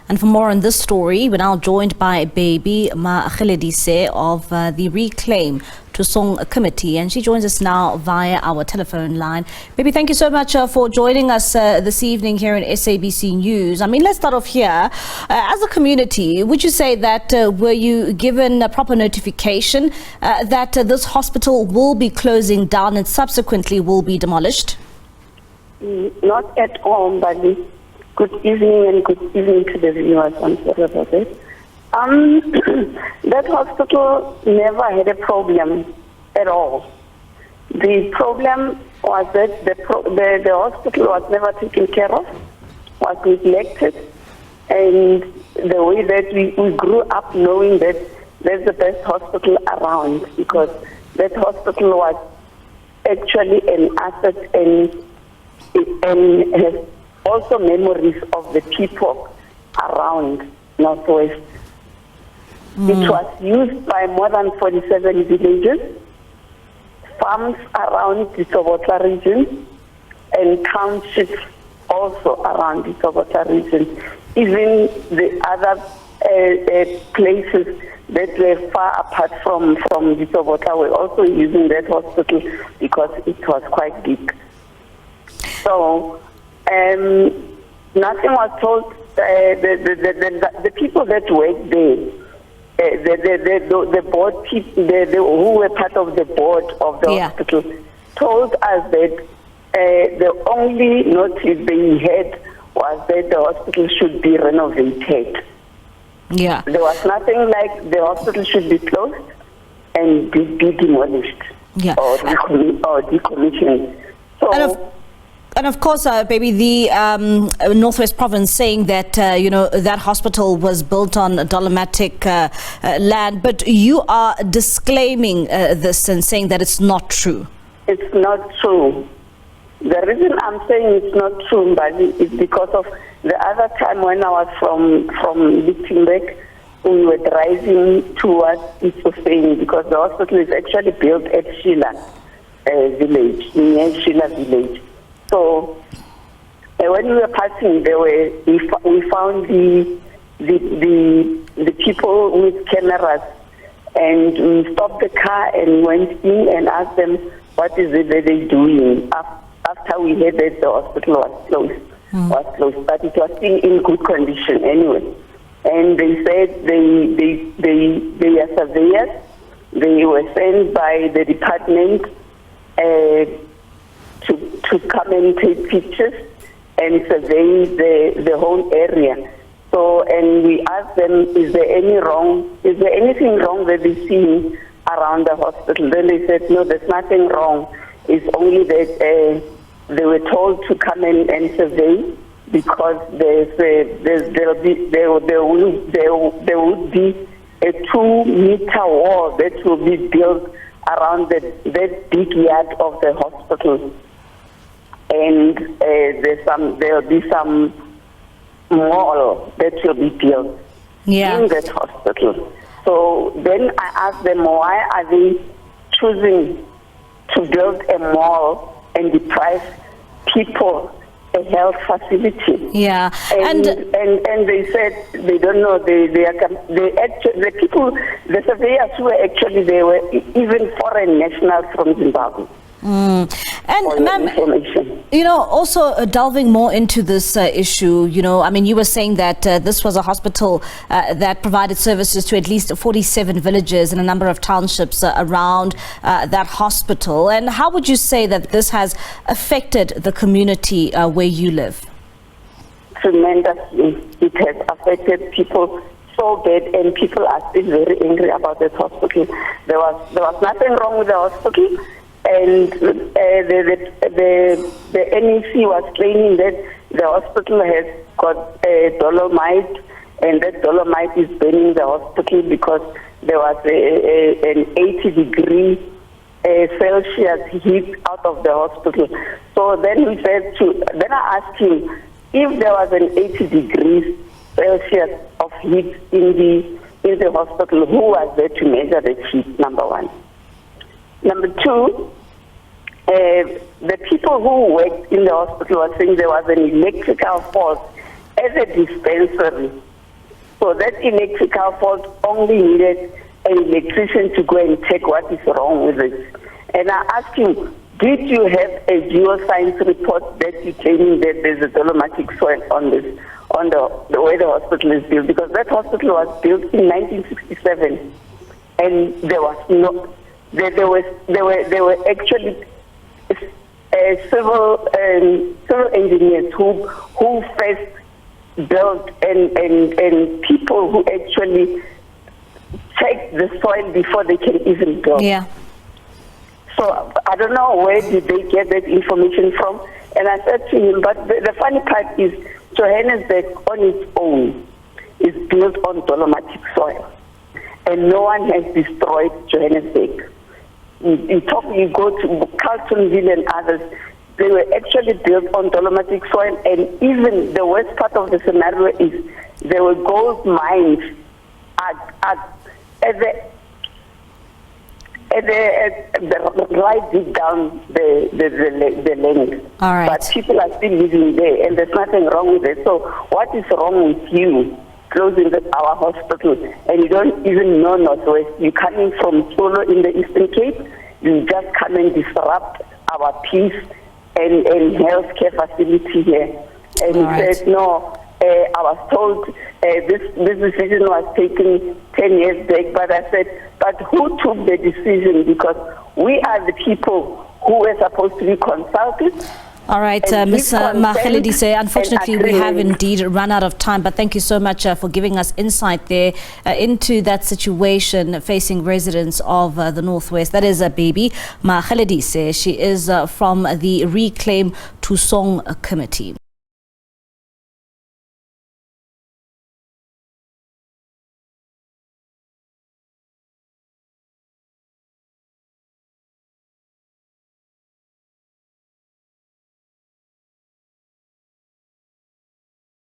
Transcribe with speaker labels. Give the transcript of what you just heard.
Speaker 1: And for more on this story, we're now joined by baby Makgeledise of the Reclaiom Thusong Committe, and she joins us now via our telephone line. Baby, thank you so much for joining us this evening here in SABC News. I mean, let's start off here. As a community, would you say that were you given a proper notification that this hospital will be closing down and subsequently will be demolished?
Speaker 2: Not at all, but good evening and good evening to the viewers. I'm sorry about it. That hospital never had a problem at all. The problem was that the hospital was never taken care of, was neglected, and the way that we grew up knowing that that's the best hospital around, because that hospital was actually an asset and has also memories of the people around Northwest. It was used by more than 47 villages, farms around the Sobota region, and townships also around the Sobota region. Even the other places that were far apart from the Sobota were also using that hospital because it was quite big. So nothing was told. The people that worked there, the board people, who were part of the board of the hospital, told us that the only notice they had was that the hospital should be renovated.
Speaker 1: Yeah,
Speaker 2: there was nothing like the hospital should be closed and be demolished or decommissioned. So.
Speaker 1: And of course, baby, the Northwest Province saying that, that hospital was built on dolomitic land, but you are disclaiming this and saying that it's not true.
Speaker 2: It's not true. The reason I'm saying it's not true, Mbali, is because of the other time when I was from Lichtenburg, we were driving towards Thusong, because the hospital is actually built at Sheila village, near Sheila village. So when we were passing, we found the people with cameras, and we stopped the car and went in and asked them what is it that they're doing after we heard that the hospital was closed, but it was still in good condition anyway. And they said they are surveyors. They were sent by the department to come and take pictures and survey the whole area. So, and we asked them, is there anything wrong that they see around the hospital? Then they said, no, there's nothing wrong. It's only that they were told to come and survey, because there would be a 2-meter wall that will be built around that big yard of the hospital. And there will be some mall that will be built in that hospital. So then I asked them, why are they choosing to build a mall and deprive people a health facility?
Speaker 1: Yeah,
Speaker 2: and they said they don't know. The people, the surveyors who were actually there were even foreign nationals from Zimbabwe.
Speaker 1: And ma'am, also delving more into this issue, I mean, you were saying that this was a hospital that provided services to at least 47 villages and a number of townships around that hospital. And how would you say that this has affected the community where you live?
Speaker 2: Tremendously. It has affected people so bad, and people are still very angry about that hospital. There was nothing wrong with the hospital. And the NEC was claiming that the hospital has got dolomite, and that dolomite is burning the hospital because there was an 80-degree Celsius heat out of the hospital. So then then I asked him, if there was an 80 degrees Celsius of heat in the hospital, who was there to measure the heat? Number one. Number two, the people who worked in the hospital were saying there was an electrical fault at the dispensary So that electrical fault only needed an electrician to go and check what is wrong with it. And I asked him, did you have a geoscience report that determined that there's a dolomitic soil on this, on the way the hospital is built? Because that hospital was built in 1967, and there was no, there were actually civil engineers who first built and people who actually check the soil before they can even build.
Speaker 1: Yeah.
Speaker 2: So I don't know where did they get that information from. And I said to him, but the funny part is Johannesburg on its own is built on dolomitic soil. And no one has destroyed Johannesburg. You go to Carltonville and others, they were actually built on dolomitic soil, and even the worst part of the scenario is there were gold mines right deep down the length.
Speaker 1: All right.
Speaker 2: But people are still living there, and there's nothing wrong with it. So what is wrong with you closing our hospital, and you don't even know Northwest? You're coming from Solo in the Eastern Cape, you just come and disrupt our peace and healthcare facility here. And
Speaker 1: All
Speaker 2: he said, no, I was told this decision was taken 10 years back, but I said, but who took the decision? Because we are the people who were supposed to be consulted.
Speaker 1: All right, Ms. Makgeledise, unfortunately we have indeed run out of time, but thank you so much for giving us insight there into that situation facing residents of the Northwest. That is a baby, Makgeledise. She is from the Reclaiom Thusong Committe.